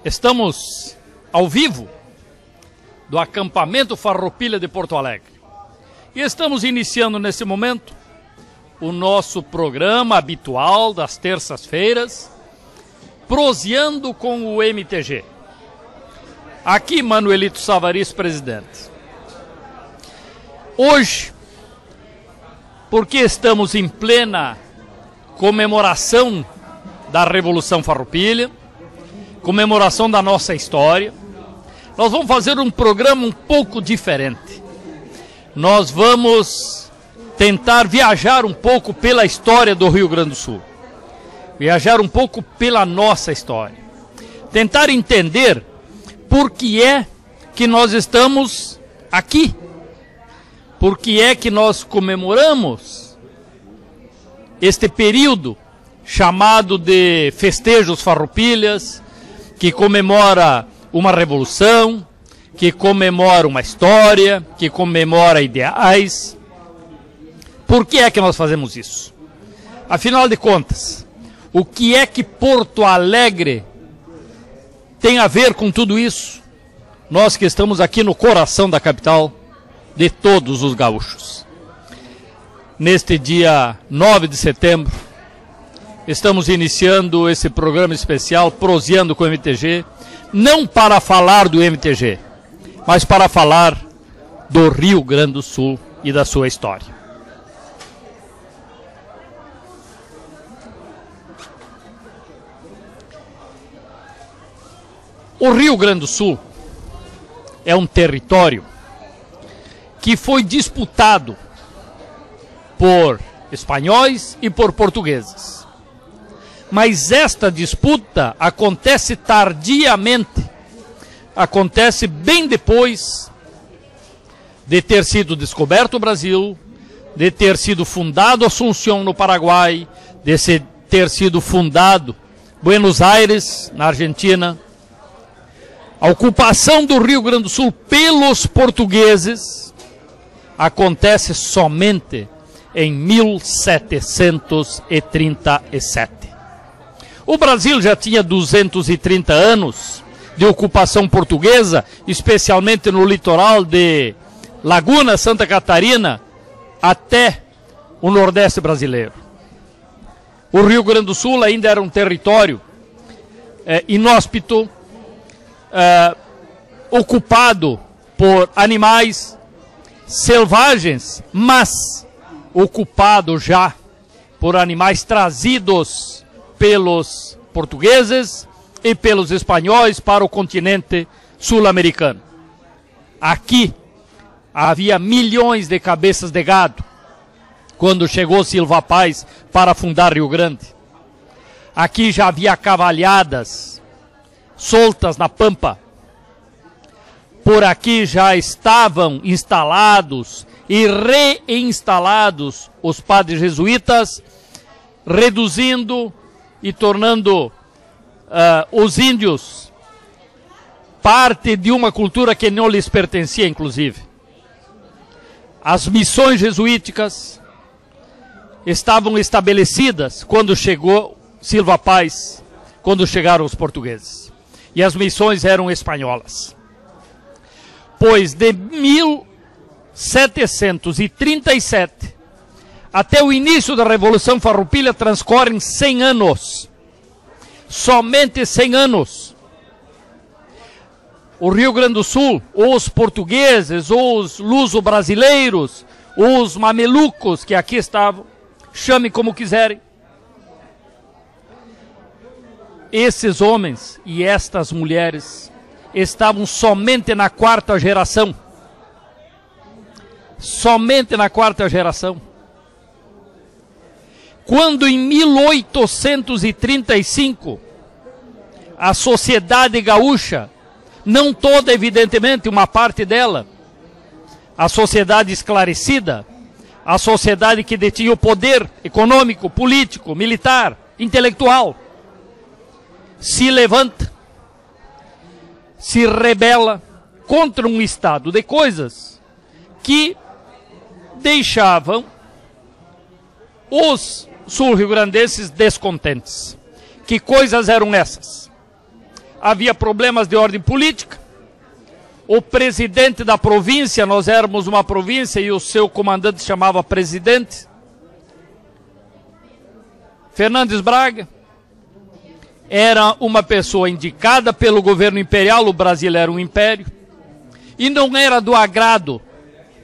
Estamos ao vivo do acampamento Farroupilha de Porto Alegre. E estamos iniciando nesse momento o nosso programa habitual das terças-feiras, Proseando com o MTG. Aqui, Manuelito Savarez, presidente. Hoje, porque estamos em plena comemoração da Revolução Farroupilha, comemoração da nossa história, nós vamos fazer um programa um pouco diferente. Nós vamos tentar viajar um pouco pela história do Rio Grande do Sul. Viajar um pouco pela nossa história. Tentar entender por que é que nós estamos aqui. Por que é que nós comemoramos este período chamado de Festejos Farroupilhas, que comemora uma revolução, que comemora uma história, que comemora ideais. Por que é que nós fazemos isso? Afinal de contas, o que é que Porto Alegre tem a ver com tudo isso? Nós que estamos aqui no coração da capital de todos os gaúchos. Neste dia 9 de setembro, estamos iniciando esse programa especial Proseando com o MTG, não para falar do MTG, mas para falar do Rio Grande do Sul e da sua história. O Rio Grande do Sul é um território que foi disputado por espanhóis e por portugueses. Mas esta disputa acontece tardiamente, acontece bem depois de ter sido descoberto o Brasil, de ter sido fundado Assunção no Paraguai, de ter sido fundado Buenos Aires na Argentina. A ocupação do Rio Grande do Sul pelos portugueses acontece somente em 1737. O Brasil já tinha 230 anos de ocupação portuguesa, especialmente no litoral de Laguna, Santa Catarina, até o Nordeste brasileiro. O Rio Grande do Sul ainda era um território inóspito, ocupado por animais selvagens, mas ocupado já por animais trazidos pelos portugueses e pelos espanhóis para o continente sul-americano. Aqui havia milhões de cabeças de gado quando chegou Silva Paz para fundar Rio Grande. Aqui já havia cavalhadas soltas na pampa. Por aqui já estavam instalados e reinstalados os padres jesuítas, reduzindo e tornando os índios parte de uma cultura que não lhes pertencia, inclusive. As missões jesuíticas estavam estabelecidas quando chegou Silva Paz, quando chegaram os portugueses. E as missões eram espanholas. Pois de 1737 até o início da Revolução Farroupilha transcorrem 100 anos. Somente 100 anos. O Rio Grande do Sul, os portugueses, os luso-brasileiros, os mamelucos que aqui estavam, chame como quiserem. Esses homens e estas mulheres estavam somente na quarta geração. Somente na quarta geração. Quando em 1835 a sociedade gaúcha, não toda evidentemente, uma parte dela, a sociedade esclarecida, a sociedade que detinha o poder econômico, político, militar, intelectual, se levanta, se rebela contra um estado de coisas que deixavam os sul-rio-grandenses descontentes. Que coisas eram essas? havia problemas de ordem política. O presidente da província, nós éramos uma província e o seu comandante se chamava presidente, Fernandes Braga, era uma pessoa indicada pelo governo imperial, o Brasil era um império, e não era do agrado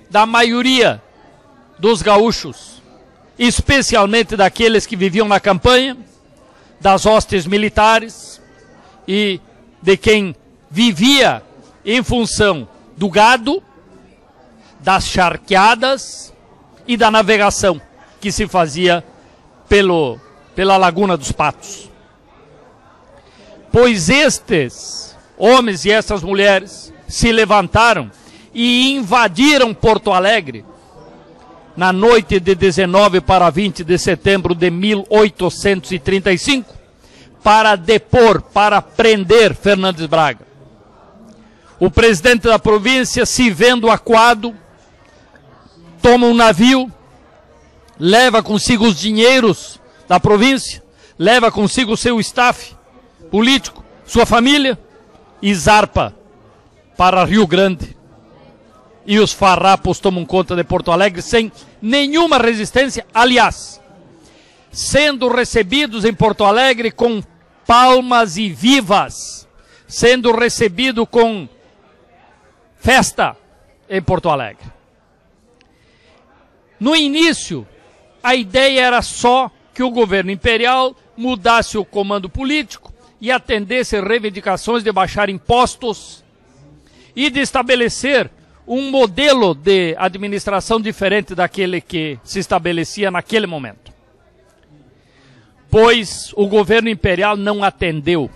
da maioria dos gaúchos, especialmente daqueles que viviam na campanha, das hostes militares e de quem vivia em função do gado, das charqueadas e da navegação que se fazia pela Laguna dos Patos. Pois estes homens e essas mulheres se levantaram e invadiram Porto Alegre na noite de 19 para 20 de setembro de 1835 para depor, para prender Fernandes Braga. O presidente da província, se vendo acuado, toma um navio, leva consigo os dinheiros da província, leva consigo o seu staff político, sua família, e zarpa para Rio Grande. E os farrapos tomam conta de Porto Alegre sem nenhuma resistência, aliás, sendo recebidos em Porto Alegre com palmas e vivas, sendo recebido com festa em Porto Alegre. No início, a ideia era só que o governo imperial mudasse o comando político e atendesse reivindicações de baixar impostos e de estabelecer um modelo de administração diferente daquele que se estabelecia naquele momento. Pois o governo imperial não atendeu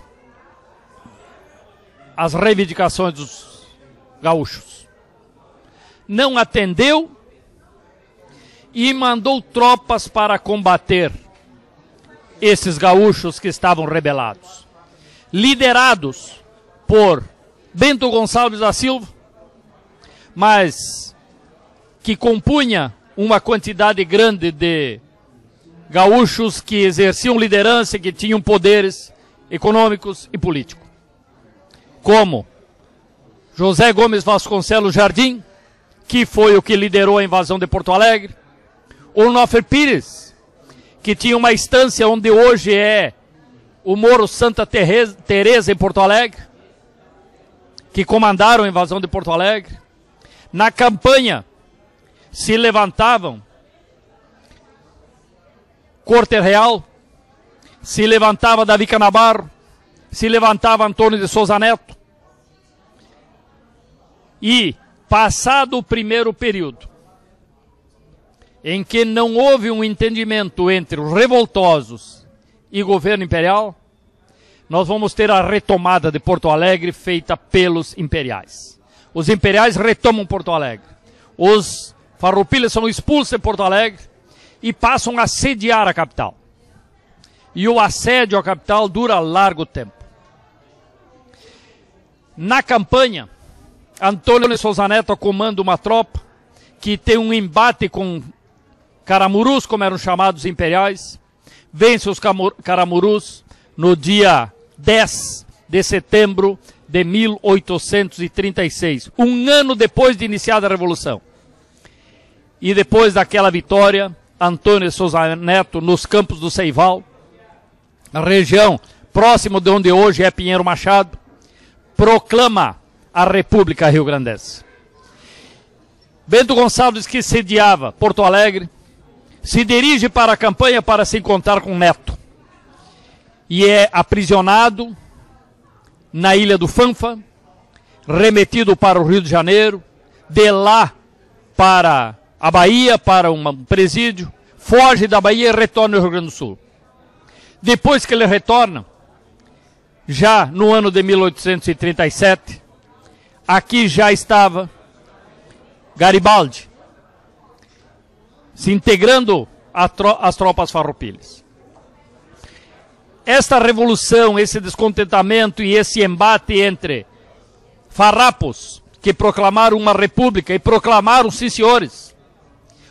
às reivindicações dos gaúchos. Não atendeu e mandou tropas para combater esses gaúchos que estavam rebelados. Liderados por Bento Gonçalves da Silva, mas que compunha uma quantidade grande de gaúchos que exerciam liderança, que tinham poderes econômicos e políticos. Como José Gomes Vasconcelos Jardim, que foi o que liderou a invasão de Porto Alegre, Onofre Pires, que tinha uma estância onde hoje é o Morro Santa Teresa em Porto Alegre, que comandaram a invasão de Porto Alegre. Na campanha se levantavam Corte Real, se levantava Davi Canabarro, se levantava Antônio de Souza Neto. E, passado o primeiro período, em que não houve um entendimento entre os revoltosos e governo imperial, nós vamos ter a retomada de Porto Alegre feita pelos imperiais. Os imperiais retomam Porto Alegre. Os farroupilhas são expulsos de Porto Alegre e passam a sediar a capital. E o assédio à capital dura largo tempo. Na campanha, Antônio de Souza Neto comanda uma tropa que tem um embate com caramurus, como eram chamados imperiais, vence os caramurus no dia 10 de setembro de 1836, um ano depois de iniciada a Revolução. E depois daquela vitória, Antônio de Souza Neto, nos Campos do Ceival, na região próximo de onde hoje é Pinheiro Machado, proclama a República Rio-Grandense. Bento Gonçalves, que sediava Porto Alegre, se dirige para a campanha para se encontrar com Neto. E é aprisionado na Ilha do Fanfa, remetido para o Rio de Janeiro, de lá para a Bahia, para um presídio, foge da Bahia e retorna ao Rio Grande do Sul. Depois que ele retorna, já no ano de 1837, aqui já estava Garibaldi, se integrando às tropas farroupilhas. Esta revolução, esse descontentamento e esse embate entre farrapos que proclamaram uma república, e proclamaram, sim senhores,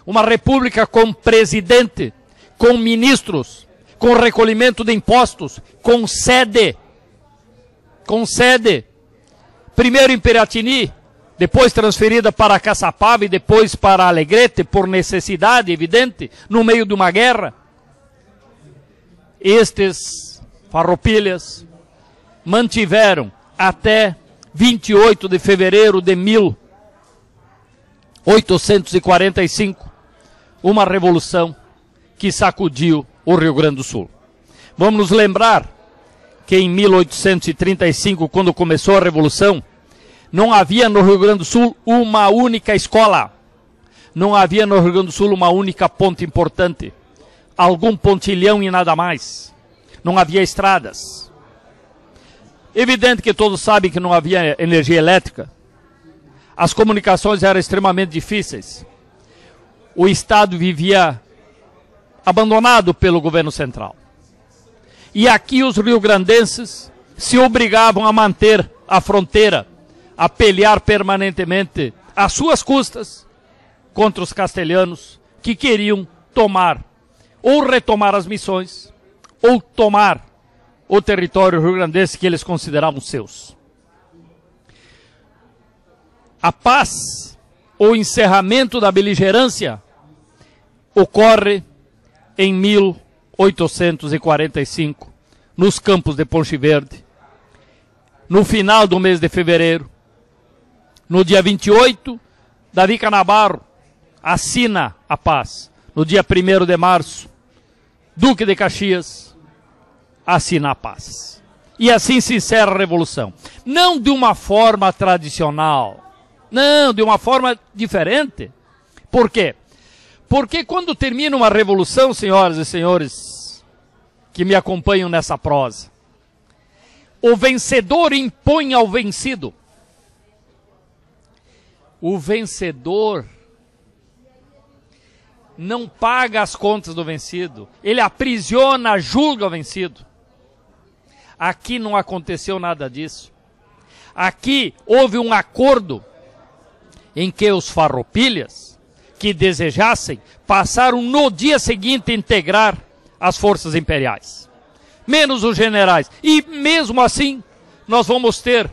uma república com presidente, com ministros, com recolhimento de impostos, com sede com sede primeiro em Piratini, depois transferida para Caçapava e depois para Alegrete, por necessidade evidente, no meio de uma guerra. Estes farroupilhas mantiveram até 28 de fevereiro de 1845 uma revolução que sacudiu o Rio Grande do Sul. Vamos nos lembrar que em 1835, quando começou a Revolução, não havia no Rio Grande do Sul uma única escola. Não havia no Rio Grande do Sul uma única ponte importante. Algum pontilhão e nada mais. Não havia estradas. Evidente que todos sabem que não havia energia elétrica. As comunicações eram extremamente difíceis. O Estado vivia abandonado pelo governo central. E aqui os rio-grandenses se obrigavam a manter a fronteira, a pelear permanentemente às suas custas contra os castelhanos que queriam tomar ou retomar as missões ou tomar o território rio-grandense que eles consideravam seus. A paz, o encerramento da beligerância, ocorre em 1845, nos campos de Ponche Verde, no final do mês de fevereiro. No dia 28, Davi Canabarro assina a paz. No dia 1º de março, Duque de Caxias assina a paz. E assim se encerra a Revolução. Não de uma forma tradicional, não, de uma forma diferente. Por quê? Porque quando termina uma revolução, senhoras e senhores que me acompanham nessa prosa, o vencedor impõe ao vencido. O vencedor não paga as contas do vencido. Ele aprisiona, julga o vencido. Aqui não aconteceu nada disso. Aqui houve um acordo em que os farroupilhas que desejassem passaram no dia seguinte a integrar as forças imperiais, menos os generais. E mesmo assim, nós vamos ter,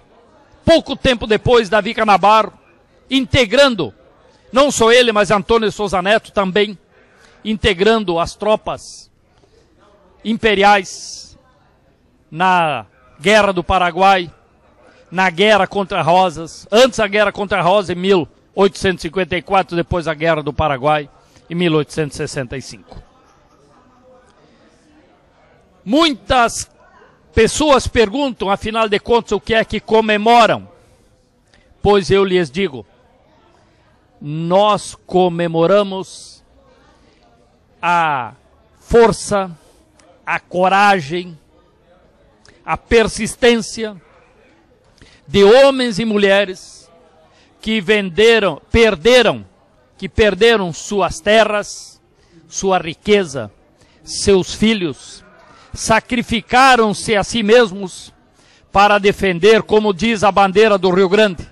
pouco tempo depois, Davi Canabarro integrando, não só ele, mas Antônio Souza Neto também, integrando as tropas imperiais na Guerra do Paraguai, na Guerra contra Rosas, antes a Guerra contra Rosas em 1854, depois a Guerra do Paraguai em 1865. Muitas pessoas perguntam, afinal de contas, o que é que comemoram? Pois eu lhes digo, nós comemoramos a força, a coragem, a persistência de homens e mulheres que perderam suas terras, sua riqueza, seus filhos, sacrificaram-se a si mesmos para defender, como diz a bandeira do Rio Grande,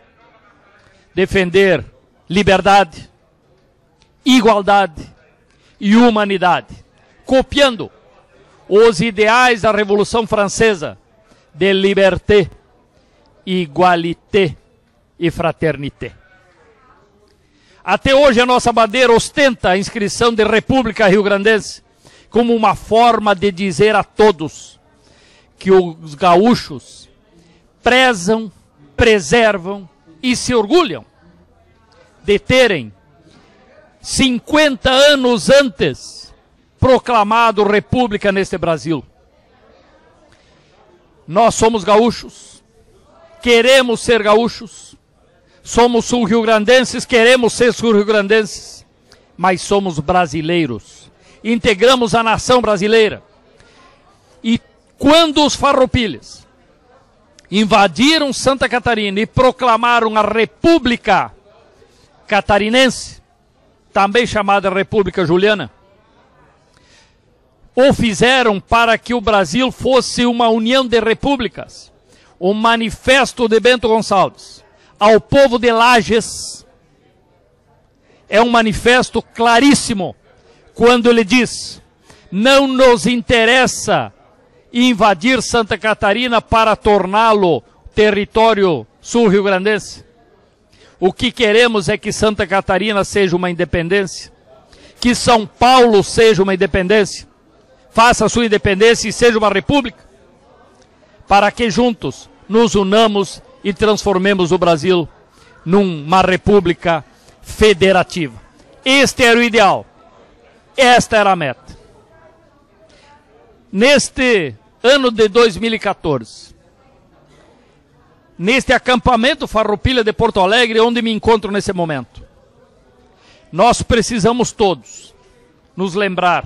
defender liberdade, igualdade e humanidade, copiando os ideais da Revolução Francesa de liberté, igualité e fraternité. Até hoje a nossa bandeira ostenta a inscrição de República Rio-Grandense como uma forma de dizer a todos que os gaúchos prezam, preservam e se orgulham de terem 50 anos antes proclamado República neste Brasil. Nós somos gaúchos, queremos ser gaúchos, somos sul-rio-grandenses, queremos ser sul-rio-grandenses, mas somos brasileiros, integramos a nação brasileira. E quando os farroupilhas invadiram Santa Catarina e proclamaram a República Catarinense, também chamada República Juliana, o fizeram para que o Brasil fosse uma união de repúblicas. O manifesto de Bento Gonçalves ao povo de Lages é um manifesto claríssimo quando ele diz: não nos interessa e invadir Santa Catarina para torná-lo território sul-rio-grandense? O que queremos é que Santa Catarina seja uma independência, que São Paulo seja uma independência, faça a sua independência e seja uma república, para que juntos nos unamos e transformemos o Brasil numa república federativa. Este era o ideal, esta era a meta. Neste ano de 2014, neste acampamento Farroupilha de Porto Alegre, onde me encontro nesse momento, nós precisamos todos nos lembrar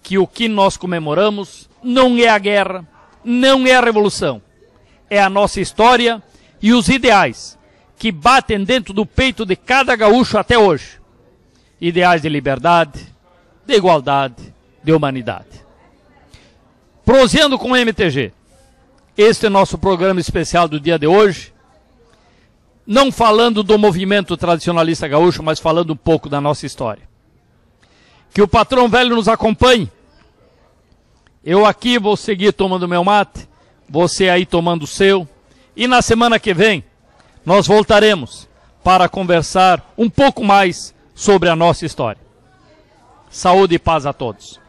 que o que nós comemoramos não é a guerra, não é a revolução, é a nossa história e os ideais que batem dentro do peito de cada gaúcho até hoje. Ideais de liberdade, de igualdade, de humanidade. Proseando com o MTG, este é nosso programa especial do dia de hoje, não falando do movimento tradicionalista gaúcho, mas falando um pouco da nossa história. Que o patrão velho nos acompanhe. Eu aqui vou seguir tomando meu mate, você aí tomando o seu, e na semana que vem nós voltaremos para conversar um pouco mais sobre a nossa história. Saúde e paz a todos.